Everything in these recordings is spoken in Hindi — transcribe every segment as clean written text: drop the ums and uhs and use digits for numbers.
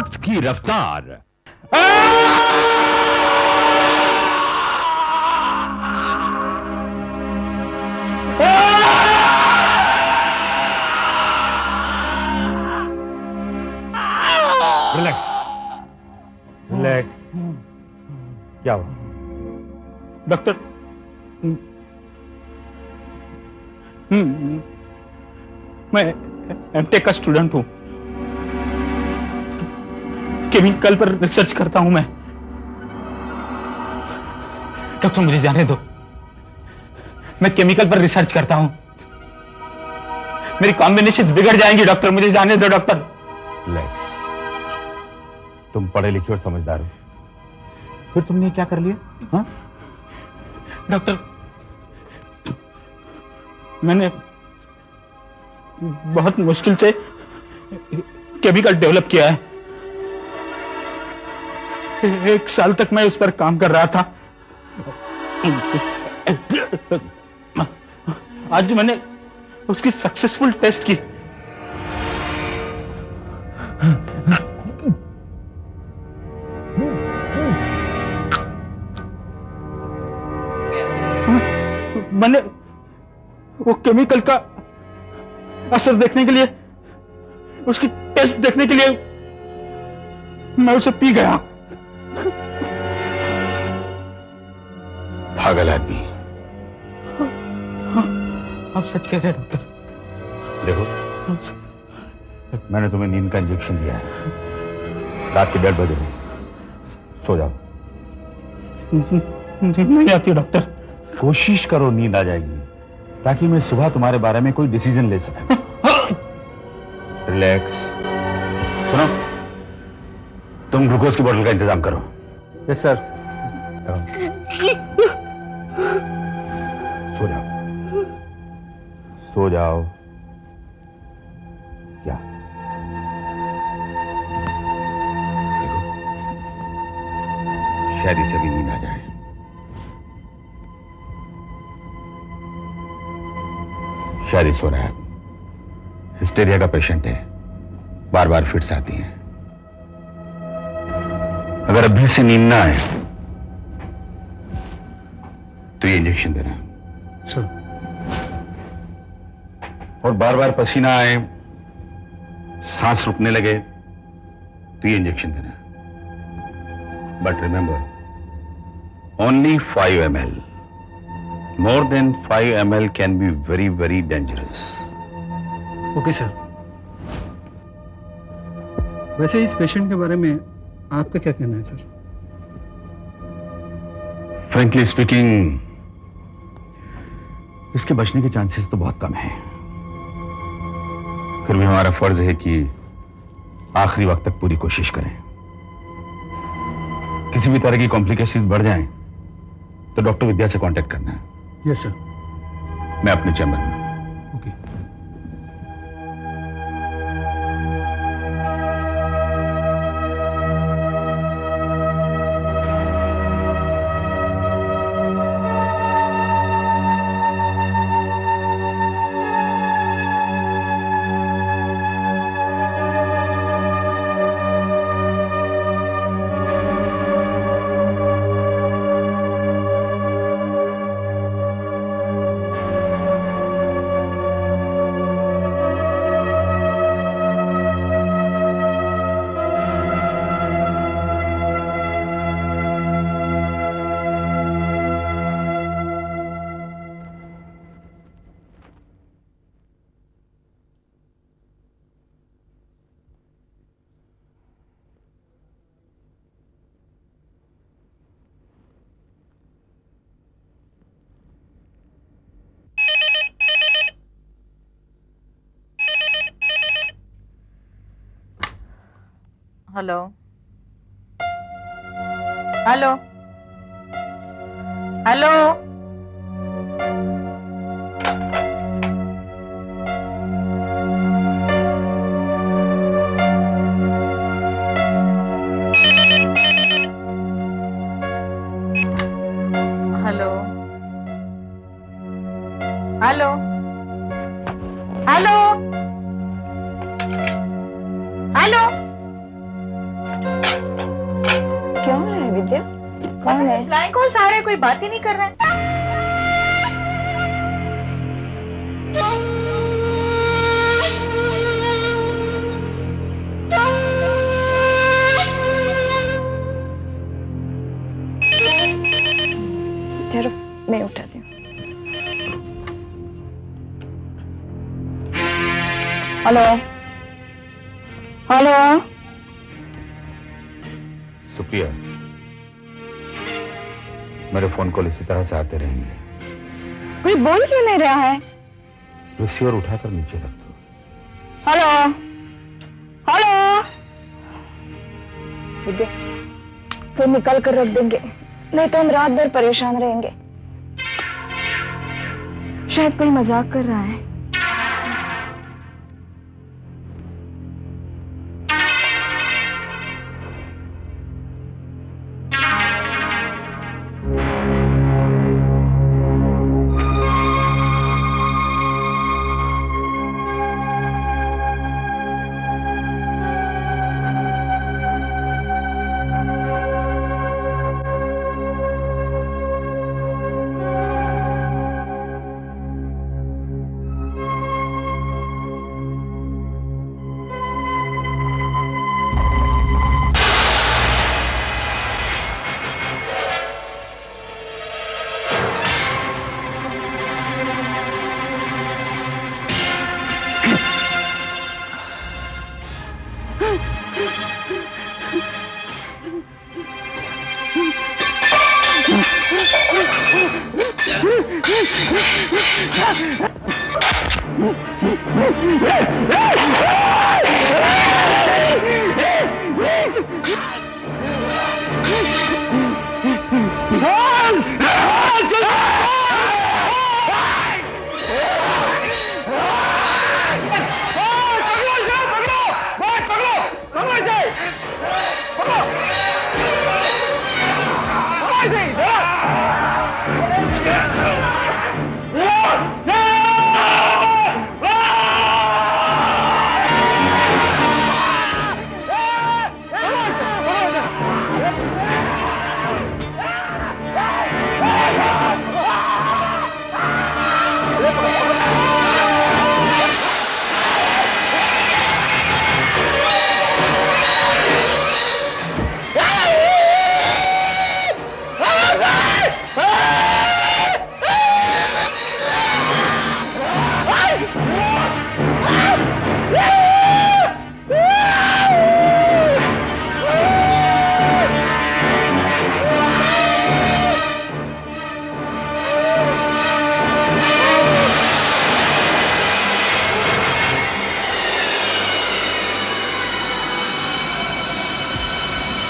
मौत की रफ्तार। Relax, relax. क्या हुआ? डॉक्टर, मैं एमटेक का स्टूडेंट हूं, केमिकल पर रिसर्च करता हूं मैं। डॉक्टर मुझे जाने दो, मैं केमिकल पर रिसर्च करता हूं, मेरी कॉम्बिनेशंस बिगड़ जाएंगी। डॉक्टर मुझे जाने दो डॉक्टर। रिलैक्स, तुम पढ़े लिखे और समझदार हो, फिर तुमने क्या कर लिया? हाँ? डॉक्टर, मैंने बहुत मुश्किल से केमिकल डेवलप किया है। 1 साल तक मैं उस पर काम कर रहा था। आज मैंने उसकी सक्सेसफुल टेस्ट की। मैंने वो केमिकल का असर देखने के लिए, उसकी टेस्ट देखने के लिए मैं उसे पी गया। पागल आदमी। आप सच कह रहे हैं डॉक्टर। देखो, मैंने तुम्हें नींद का इंजेक्शन दिया है, रात के 1:30 बजे, सो जाओ। नहीं आती डॉक्टर। कोशिश करो नींद आ जाएगी, ताकि मैं सुबह तुम्हारे बारे में कोई डिसीजन ले सकूं। रिलैक्स। सुनो, तुम ग्लूकोज की बोतल का इंतजाम करो। Yes sir. सो जाओ, सो जाओ। क्या? देखो, शायद इसे भी नींद आ जाए। शायद ही सो रहा है। हिस्टेरिया का पेशेंट है, बार बार फिट्स आती हैं। अगर अभी से नींद ना आए तो ये इंजेक्शन देना। सर। और बार बार पसीना आए, सांस रुकने लगे तो ये इंजेक्शन देना। But remember, only 5 ml. More than 5 ml can be very, very dangerous. Okay sir. वैसे इस पेशेंट के बारे में आपका क्या कहना है सर? Frankly speaking, इसके बचने के चांसेस तो बहुत कम हैं। फिर भी हमारा फर्ज है कि आखिरी वक्त तक पूरी कोशिश करें। किसी भी तरह की कॉम्प्लिकेशंस बढ़ जाएं तो डॉक्टर विद्या से कांटेक्ट करना है। Yes sir. मैं अपने चैम्बर में। Okay. Hello hello hello. Hello hello hello hello. Flying calls आ रहे हैं, कोई बात ही नहीं कर रहा है। ठहरो, मैं उठाती हूँ। Hello hello. सुप्रिया, मेरे फोन कॉल इसी तरह से आते रहेंगे। कोई बोल क्यों नहीं रहा है? रिसीवर उठाकर नीचे रख दो। Hello hello. विद्या, फिर निकल कर रख देंगे, नहीं तो हम रात भर परेशान रहेंगे। शायद कोई मजाक कर रहा है।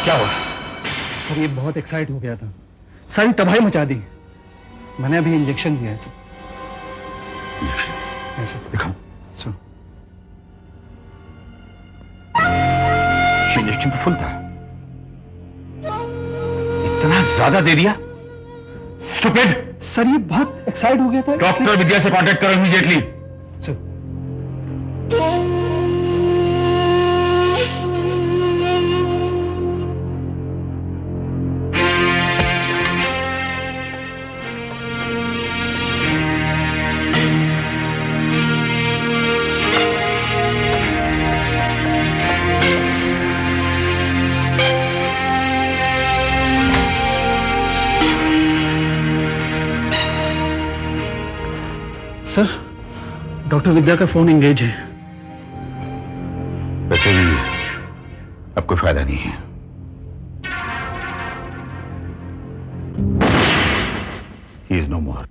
क्या हुआ? सर ये बहुत एक्साइट हो गया था, सारी तबाही मचा दी। मैंने अभी इंजेक्शन दिया है सर। इंजेक्शन दिखाओ। सर इंजेक्शन तो फुल था, इतना ज्यादा दे दिया? स्टूपिड! सर ये बहुत एक्साइट हो गया था। डॉक्टर विद्या से कांटेक्ट करो इमीडिएटली। सर सर डॉक्टर विद्या का फोन एंगेज है। वैसे भी अब कोई फायदा नहीं है। He is no more.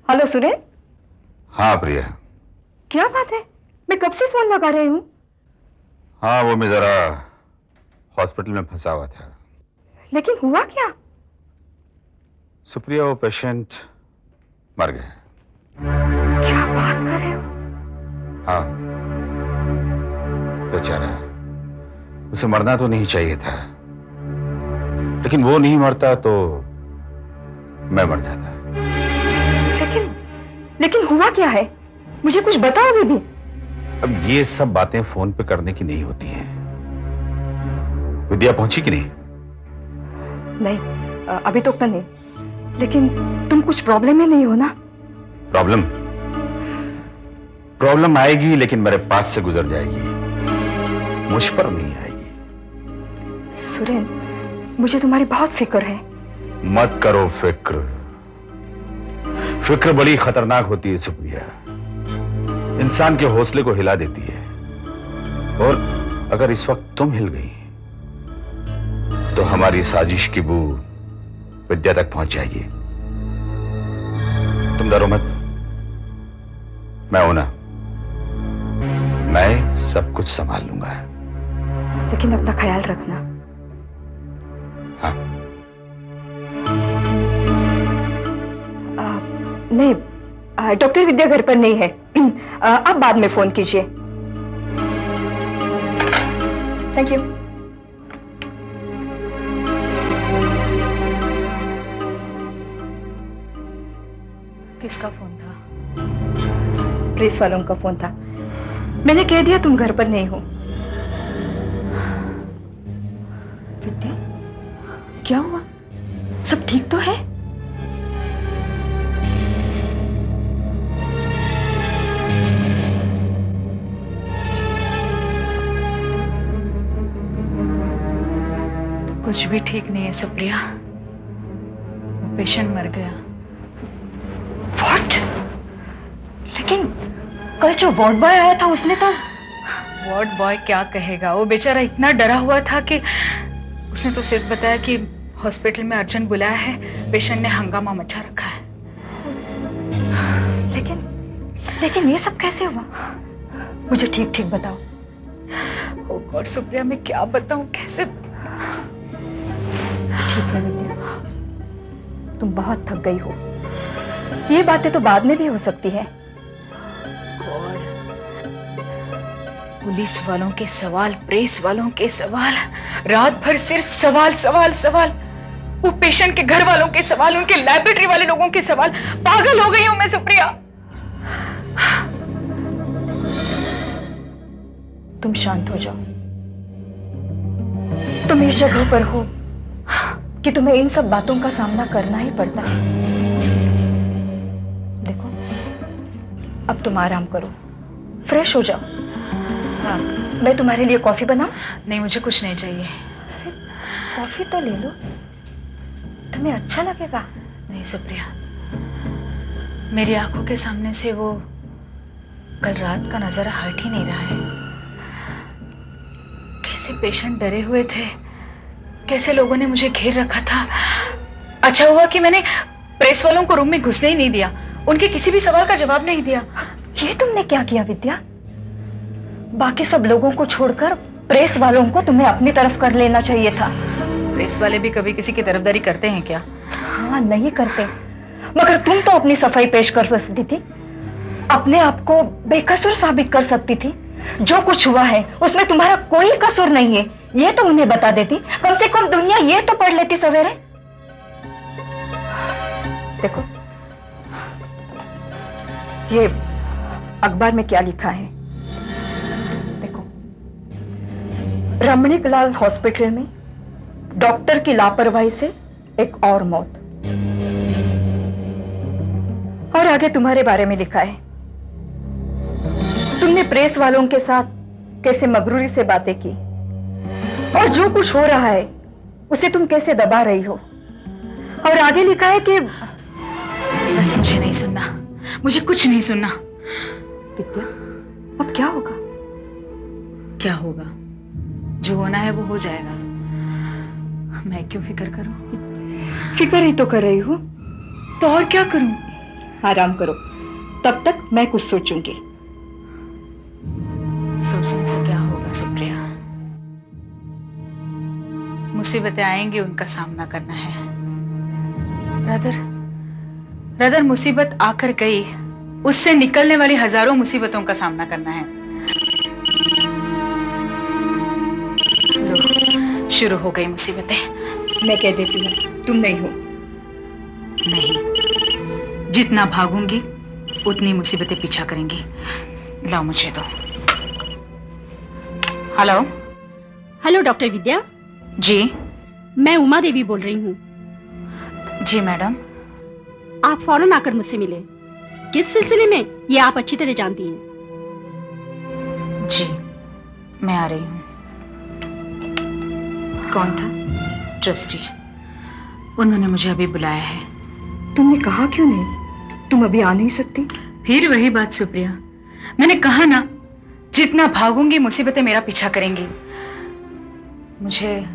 Hello Suren. हाँ प्रिया। क्या बात है, मैं कब से फोन लगा रही हूँ। हाँ वो मैं जरा हॉस्पिटल में फंसा हुआ था। लेकिन हुआ क्या? सुप्रिया वो पेशेंट मर गए। क्या बात कर रहे हो? हाँ, बेचारा, उसे मरना तो नहीं चाहिए था, लेकिन वो नहीं मरता तो मैं मर जाता। लेकिन हुआ क्या है? मुझे कुछ बताओगे भी? अब ये सब बातें फोन पे करने की नहीं होती हैं। विद्या पहुंची कि नहीं? नहीं, अभी तक तो नहीं। लेकिन तुम कुछ प्रॉब्लम में नहीं हो ना? प्रॉब्लम आएगी, लेकिन मेरे पास से गुजर जाएगी, मुझ पर नहीं आएगी। सुरेन, मुझे तुम्हारी बहुत फिक्र है। मत करो फिक्र। फिक्र बड़ी खतरनाक होती है सुप्रिया, इंसान के हौसले को हिला देती है। और अगर इस वक्त तुम हिल गई तो हमारी साजिश की बू विद्या तक पहुंच जाएगी। तुम डरो मत, मैं हूं ना, मैं सब कुछ संभाल लूंगा। लेकिन अपना ख्याल रखना। हाँ। नहीं, डॉक्टर विद्या घर पर नहीं है। आप बाद में फोन कीजिए। Thank you. किसका फोन था? प्रेस वालों का फोन था। मैंने कह दिया तुम घर पर नहीं हो। विद्या, क्या हुआ? सब ठीक तो है? कुछ भी ठीक नहीं है सुप्रिया, वो पेशेंट मर गया। व्हाट? लेकिन कल जो वार्ड बॉय आया था उसने तो। वार्ड बॉय क्या कहेगा, वो बेचारा इतना डरा हुआ था कि उसने तो सिर्फ बताया कि हॉस्पिटल में अर्जेंट बुलाया है, पेशेंट ने हंगामा मचा रखा है। लेकिन ये सब कैसे हुआ? मुझे ठीक ठीक बताओ। ओ गॉड सुप्रिया, मैं क्या बताऊं, कैसे? ठीक है विद्या, तुम बहुत थक गई हो। ये बातें तो बाद में भी हो सकती है। पुलिस वालों के सवाल, प्रेस वालों के सवाल, रात भर सिर्फ सवाल सवाल सवाल। वो पेशेंट के घर वालों के सवाल, उनके लैबोरेटरी वाले लोगों के सवाल। पागल हो गई हूं मैं सुप्रिया। तुम शांत हो जाओ। तुम इस जगह पर हो कि तुम्हें इन सब बातों का सामना करना ही पड़ता है। देखो, अब तुम आराम करो, फ्रेश हो जाओ। हाँ, मैं तुम्हारे लिए कॉफी बनाऊं? नहीं, मुझे कुछ नहीं चाहिए। कॉफी तो ले लो, तुम्हें अच्छा लगेगा। नहीं सुप्रिया, मेरी आंखों के सामने से वो कल रात का नजारा हट ही नहीं रहा है। कैसे पेशेंट डरे हुए थे, कैसे लोगों ने मुझे घेर रखा था। अच्छा हुआ कि मैंने प्रेस वालों को रूम में घुसने ही नहीं दिया, उनके किसी भी सवाल का जवाब नहीं दिया। ये तुमने क्या किया विद्या? बाकी सब लोगों को छोड़कर प्रेस वालों को तुम्हें अपनी तरफ कर लेना चाहिए था। प्रेस वाले भी कभी किसी की तरफदारी करते हैं क्या? हाँ, नहीं करते, मगर तुम तो अपनी सफाई पेश कर सकती थी, अपने आप को बेकसूर साबित कर सकती थी। जो कुछ हुआ है उसमें तुम्हारा कोई कसूर नहीं है, ये तो उन्हें बता देती। कम से कम दुनिया ये तो पढ़ लेती सवेरे। देखो, ये अखबार में क्या लिखा है देखो। रमणीकलाल हॉस्पिटल में डॉक्टर की लापरवाही से एक और मौत। और आगे तुम्हारे बारे में लिखा है, तुमने प्रेस वालों के साथ कैसे मगरूरी से बातें की और जो कुछ हो रहा है उसे तुम कैसे दबा रही हो। और आगे लिखा है कि बस मुझे नहीं सुनना, मुझे कुछ नहीं सुनना। विद्या, अब क्या होगा? क्या होगा? जो होना है वो हो जाएगा। मैं क्यों फिक्र करूं? फिक्र ही तो कर रही हूं। तो और क्या करूं? आराम करो, तब तक मैं कुछ सोचूंगी। सोचने से क्या होगा सुप्रिया? मुसीबतें आएंगी, उनका सामना करना है। रादर मुसीबत आकर गई उससे निकलने वाली हजारों मुसीबतों का सामना करना है। लो, शुरू हो गई मुसीबतें। मैं कह देती हूँ, तुम नहीं हो। नहीं, जितना भागूंगी उतनी मुसीबतें पीछा करेंगी। लाओ मुझे दो। हेलो। हेलो डॉक्टर विद्या। जी। मैं उमा देवी बोल रही हूँ। जी मैडम। आप फौरन आकर मुझसे मिले। किस सिलसिले में, ये आप अच्छी तरह जानती हैं। जी, मैं आ रही हूँ। कौन था? ट्रस्टी। उन्होंने मुझे अभी बुलाया है। तुमने कहा क्यों नहीं? तुम अभी आ नहीं सकती? फिर वही बात सुप्रिया, मैंने कहा ना, जितना भागूंगी मुसीबतें मेरा पीछा करेंगी। मुझे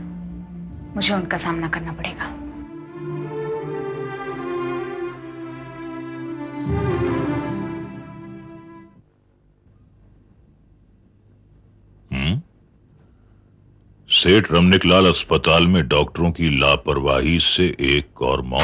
उनका सामना करना पड़ेगा। सेठ रमनिकलाल अस्पताल में डॉक्टरों की लापरवाही से एक और मौत।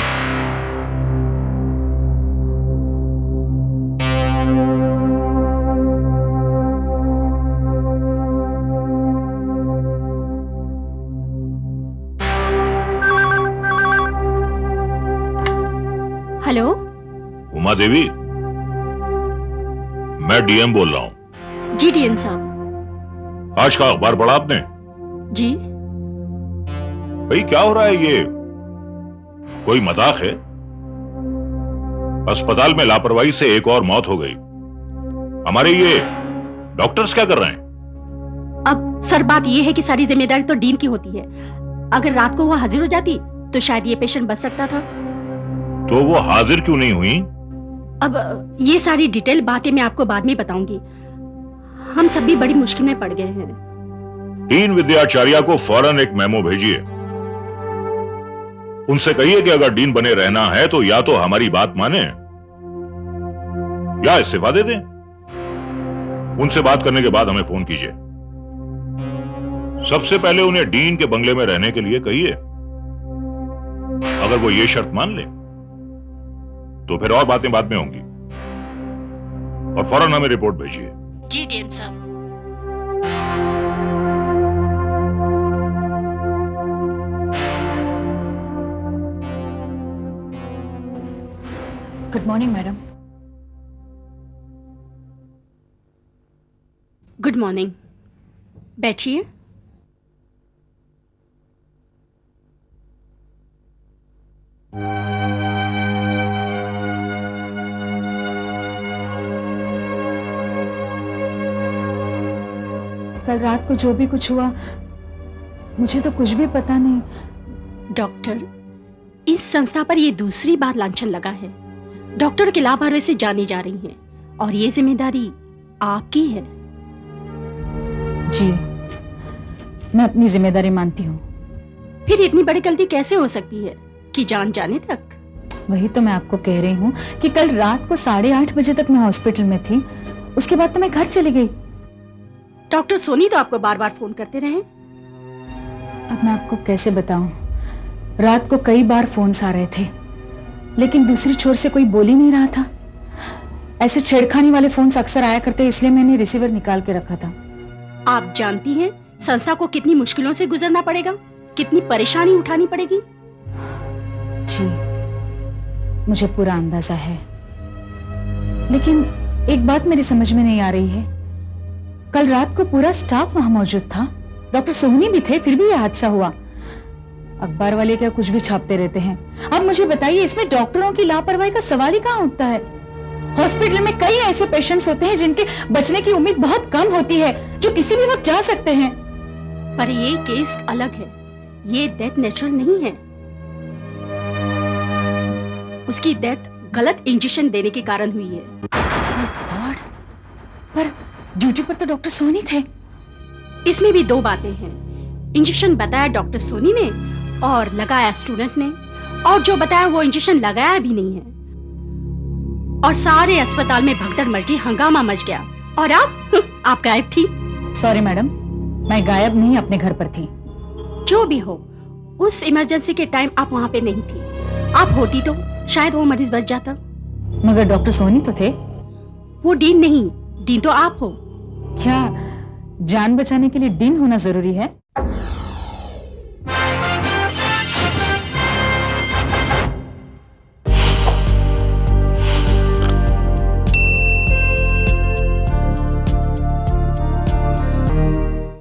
हेलो। उमा देवी, मैं डीएम बोल रहा हूं। जी डीएम साहब। आज का अखबार पढ़ा आपने? जी। भाई क्या हो रहा है ये? कोई मजाक है? अस्पताल में लापरवाही से एक और मौत हो गई। हमारे ये डॉक्टर्स क्या कर रहे हैं? अब सर बात ये है कि सारी जिम्मेदारी तो डीन की होती है। अगर रात को वो हाजिर हो जाती तो शायद ये पेशेंट बच सकता था। तो वो हाजिर क्यों नहीं हुई? अब ये सारी डिटेल बातें मैं आपको बाद में बताऊंगी। हम सब भी बड़ी मुश्किल में पड़ गए हैं। डीन विद्याचार्य को फौरन एक मेमो भेजिए। उनसे कहिए कि अगर डीन बने रहना है तो या तो हमारी बात माने या इस्तीफा दे दें। उनसे बात करने के बाद हमें फोन कीजिए। सबसे पहले उन्हें डीन के बंगले में रहने के लिए कहिए। अगर वो ये शर्त मान ले तो फिर और बातें बाद में होंगी। और फौरन हमें रिपोर्ट भेजिए। जी डीएम साहब। Good morning madam. Good morning. बैठिए। कल रात को जो भी कुछ हुआ, मुझे तो कुछ भी पता नहीं। डॉक्टर, इस संस्था पर ये दूसरी बार लांछन लगा है। डॉक्टर के लापरवाही से जानी जा रही हैं और ये जिम्मेदारी आपकी है। जी, मैं अपनी जिम्मेदारी मानती हूँ। फिर इतनी बड़ी गलती कैसे हो सकती है कि जान जाने तक? वही तो मैं आपको कह रही हूँ कि कल रात को 8:30 बजे तक मैं हॉस्पिटल में थी। उसके बाद तो मैं घर चली गई। डॉक्टर सोनी तो आपको बार बार फोन करते रहे। अब मैं आपको कैसे बताऊं, रात को कई बार फोन्स आ रहे थे लेकिन दूसरी छोर से कोई बोल ही नहीं रहा था। ऐसे छेड़खानी वाले फोन्स अक्सर आया करते, इसलिए मैंने रिसीवर निकाल के रखा था। आप जानती हैं संस्था को कितनी मुश्किलों से गुजरना पड़ेगा, कितनी परेशानी उठानी पड़ेगी। जी, मुझे पूरा अंदाजा है, लेकिन एक बात मेरी समझ में नहीं आ रही है। कल रात को पूरा स्टाफ वहां मौजूद था, डॉक्टर सोहनी भी थे, फिर भी यह हादसा हुआ। अखबार वाले क्या कुछ भी छापते रहते हैं। अब मुझे बताइए, इसमें डॉक्टरों की लापरवाही का सवाल ही कहां उठता है? हॉस्पिटल में कई ऐसे पेशेंट्स होते हैं जिनके बचने की उम्मीद बहुत कम होती है, जो किसी भी वक्त जा सकते हैं। पर ये केस अलग है। ये डेथ नेचुरल नहीं है। उसकी डेथ गलत इंजेक्शन देने के कारण हुई है। गॉड, पर ड्यूटी पर तो डॉक्टर सोनी थे। इसमें भी दो बातें हैं। इंजेक्शन बताया डॉक्टर सोनी ने और लगाया स्टूडेंट ने, और जो बताया वो इंजेक्शन लगाया भी नहीं है। और सारे अस्पताल में भगदड़ मच गई, हंगामा मच गया। और आप गायब थी। सॉरी मैडम, मैं गायब नहीं, अपने घर पर थी। जो भी हो, उस इमरजेंसी के टाइम आप वहां पे नहीं थी। आप होती तो शायद वो मरीज बच जाता। मगर डॉक्टर सोनी तो थे। वो डीन नहीं, डीन तो आप हो। क्या जान बचाने के लिए डीन होना जरूरी है?